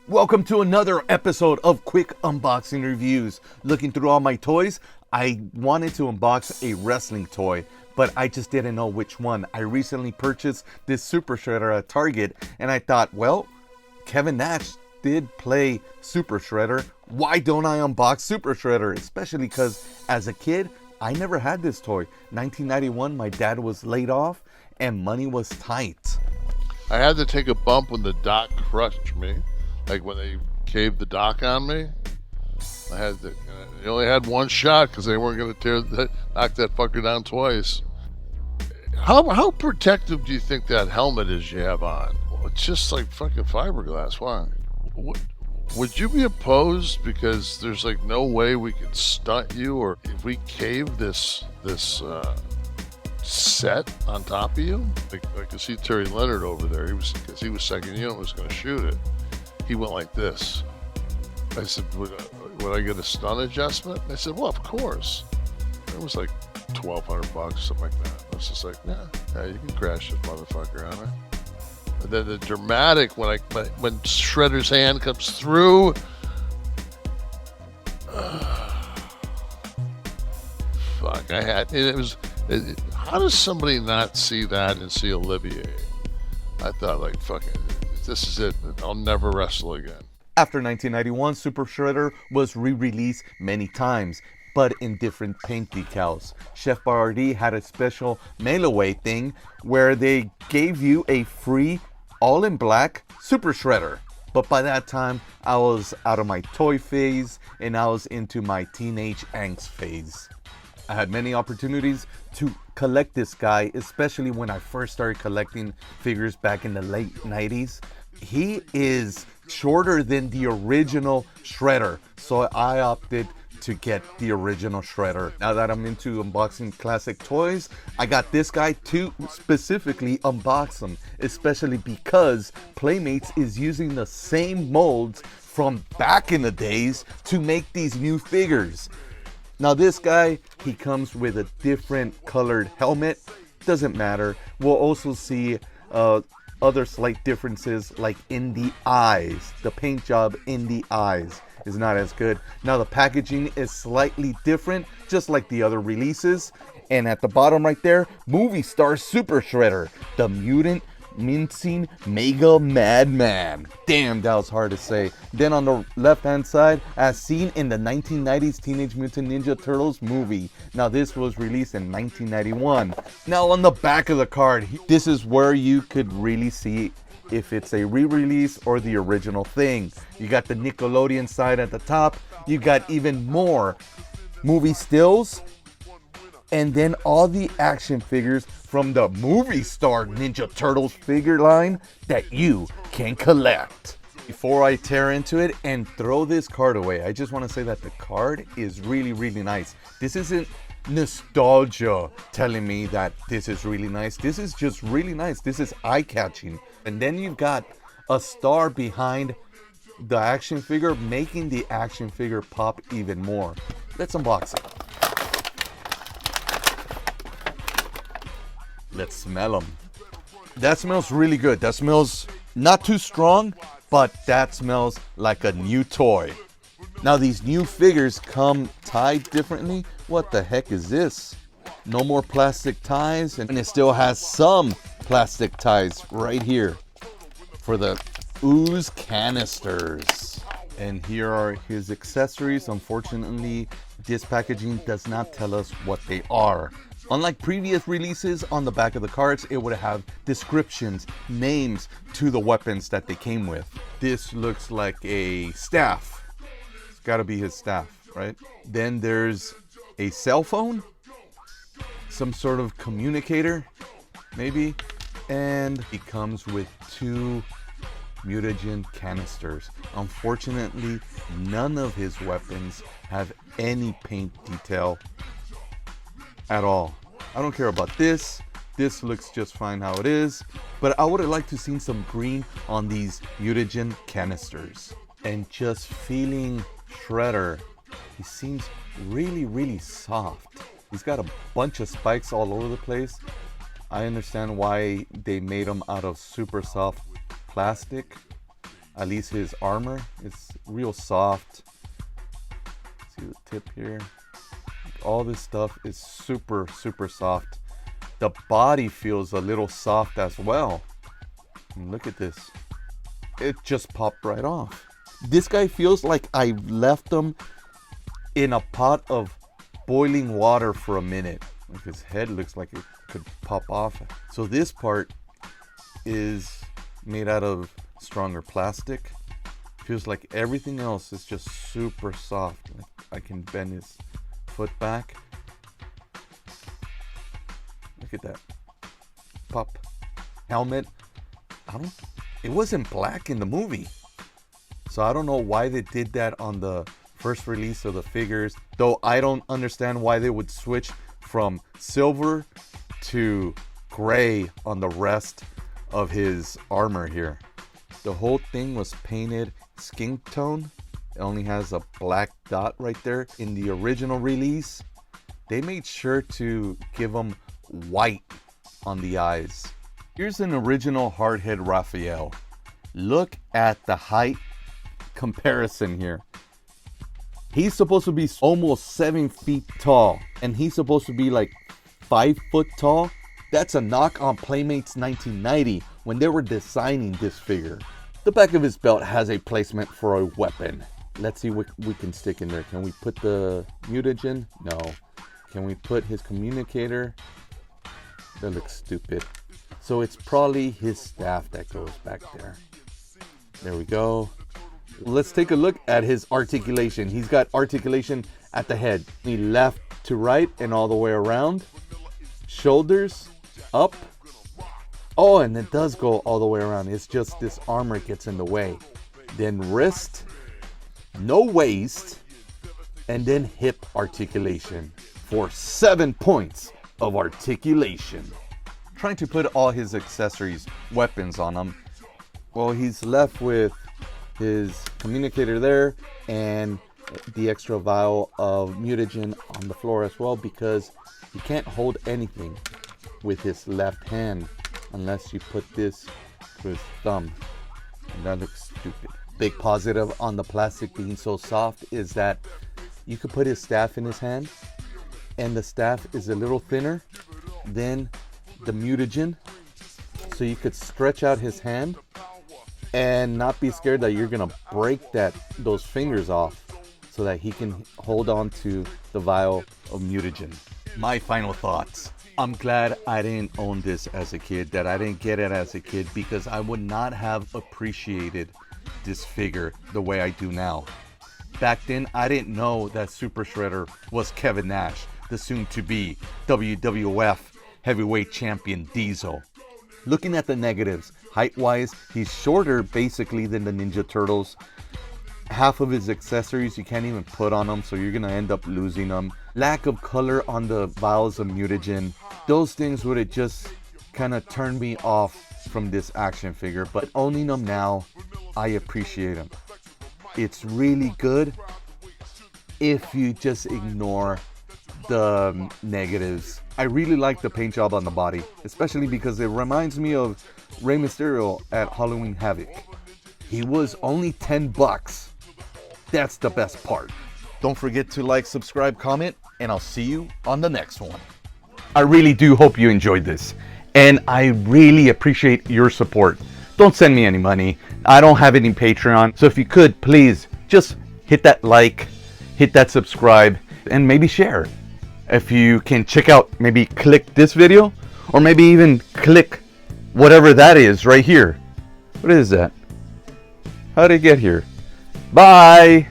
Welcome to another episode of Quick Unboxing Reviews. Looking through all my toys, I wanted to unbox a wrestling toy, but I just didn't know which one. I recently purchased this Super Shredder at Target, and I thought, well, Kevin Nash did play Super Shredder. Why don't I unbox Super Shredder? Especially because as a kid, I never had this toy. 1991, my dad was laid off, and money was tight. I had to take a bump when the dock crushed me. Like when they caved the dock on me, I had to. You only had one shot because they weren't going to knock that fucker down twice. How protective do you think that helmet is you have on? Well, it's just like fucking fiberglass. Why? Would you be opposed because there's like no way we could stunt you, or if we cave this set on top of you? Like I could see Terry Leonard over there. Because he was second unit, was going to shoot it. He went like this. I said, would I get a stun adjustment? And they said, well, of course. It was like $1,200, something like that. I was just like, yeah, you can crash this motherfucker on it. And then the dramatic, when Shredder's hand comes through. Fuck, how does somebody not see that and see Olivier? I thought, like, fucking, this is it. I'll never wrestle again. After 1991, Super Shredder was re-released many times, but in different paint decals. Chef Boyardee had a special mail-away thing where they gave you a free, all-in-black Super Shredder. But by that time, I was out of my toy phase, and I was into my teenage angst phase. I had many opportunities to collect this guy, especially when I first started collecting figures back in the late 90s. He is shorter than the original Shredder, so I opted to get the original Shredder. Now that I'm into unboxing classic toys, I got this guy to specifically unbox them, especially because Playmates is using the same molds from back in the days to make these new figures. Now this guy, he comes with a different colored helmet. Doesn't matter. We'll also see other slight differences, like in the eyes. The paint job in the eyes is not as good. Now the packaging is slightly different, just like the other releases. And at the bottom right there, Movie Star Super Shredder, the Mutant Mincing Mega Madman. Damn, that was hard to say. Then on the left hand side, as seen in the 1990s Teenage Mutant Ninja Turtles movie. Now this was released in 1991. Now on the back of the card, this is where you could really see if it's a re-release or the original thing. You got the Nickelodeon side at the top. You got even more movie stills, and then all the action figures from the Movie Star Ninja Turtles figure line that you can collect. Before I tear into it and throw this card away, I just want to say that the card is really, really nice. This isn't nostalgia telling me that this is really nice. This is just really nice. This is eye-catching. And then you've got a star behind the action figure, making the action figure pop even more. Let's unbox it. Let's smell them. That smells really good. That smells not too strong, but that smells like a new toy. Now these new figures come tied differently. What the heck is this? No more plastic ties, and it still has some plastic ties right here for the Ooze canisters. And here are his accessories. Unfortunately, this packaging does not tell us what they are. Unlike previous releases, on the back of the cards, it would have descriptions, names to the weapons that they came with. This looks like a staff. It's gotta be his staff, right? Then there's a cell phone, some sort of communicator, maybe. And he comes with two mutagen canisters. Unfortunately, none of his weapons have any paint detail at all. I don't care about this. This looks just fine how it is, but I would have liked to seen some green on these mutagen canisters. And just feeling Shredder, he seems really, really soft. He's got a bunch of spikes all over the place. I understand why they made him out of super soft plastic. At least his armor is real soft. See the tip here. All this stuff is super soft. The body feels a little soft as well. And look at this. It just popped right off. This guy feels like I left him in a pot of boiling water for a minute. Like his head looks like it could pop off. So this part is made out of stronger plastic. Feels like everything else is just super soft. Like I can bend his foot back. Look at that. Pop. Helmet. It wasn't black in the movie. So I don't know why they did that on the first release of the figures. Though I don't understand why they would switch from silver to gray on the rest of his armor here. The whole thing was painted skin tone. It only has a black dot right there. In the original release, they made sure to give him white on the eyes. Here's an original hardhead Raphael. Look at the height comparison here. He's supposed to be almost 7 feet tall, and he's supposed to be like 5 foot tall. That's a knock on Playmates 1990 when they were designing this figure. The back of his belt has a placement for a weapon. Let's see what we can stick in there. Can we put the mutagen? No. Can we put his communicator? That looks stupid. So it's probably his staff that goes back there. There we go. Let's take a look at his articulation. He's got articulation at the head. Left to right and all the way around. Shoulders up. Oh, and it does go all the way around. It's just this armor gets in the way. Then wrist, no waist, and then hip articulation for 7 points of articulation. Trying to put all his accessories, weapons on him. Well, he's left with his communicator there and the extra vial of mutagen on the floor as well, because he can't hold anything with his left hand unless you put this to his thumb, and that looks stupid. Big positive on the plastic being so soft is that you could put his staff in his hand and the staff is a little thinner than the mutagen, so you could stretch out his hand and not be scared that you're gonna break those fingers off, so that he can hold on to the vial of mutagen. My final thoughts. I'm glad I didn't own this as a kid, that I didn't get it as a kid, because I would not have appreciated this figure the way I do now. Back then, I didn't know that Super Shredder was Kevin Nash, the soon-to-be WWF Heavyweight Champion Diesel. Looking at the negatives, height-wise, he's shorter basically than the Ninja Turtles. Half of his accessories you can't even put on him, so you're gonna end up losing them. Lack of color on the vials of mutagen. Those things would have just kind of turned me off from this action figure, but owning them now, I appreciate them. It's really good if you just ignore the negatives. I really like the paint job on the body, especially because it reminds me of Rey Mysterio at Halloween Havoc. He was only $10. That's the best part. Don't forget to like, subscribe, comment, and I'll see you on the next one. I really do hope you enjoyed this, and I really appreciate your support. Don't send me any money. I don't have any Patreon, so if you could, please just hit that like, hit that subscribe, and maybe share. If you can check out, maybe click this video, or maybe even click whatever that is right here. What is that? How did it get here? Bye!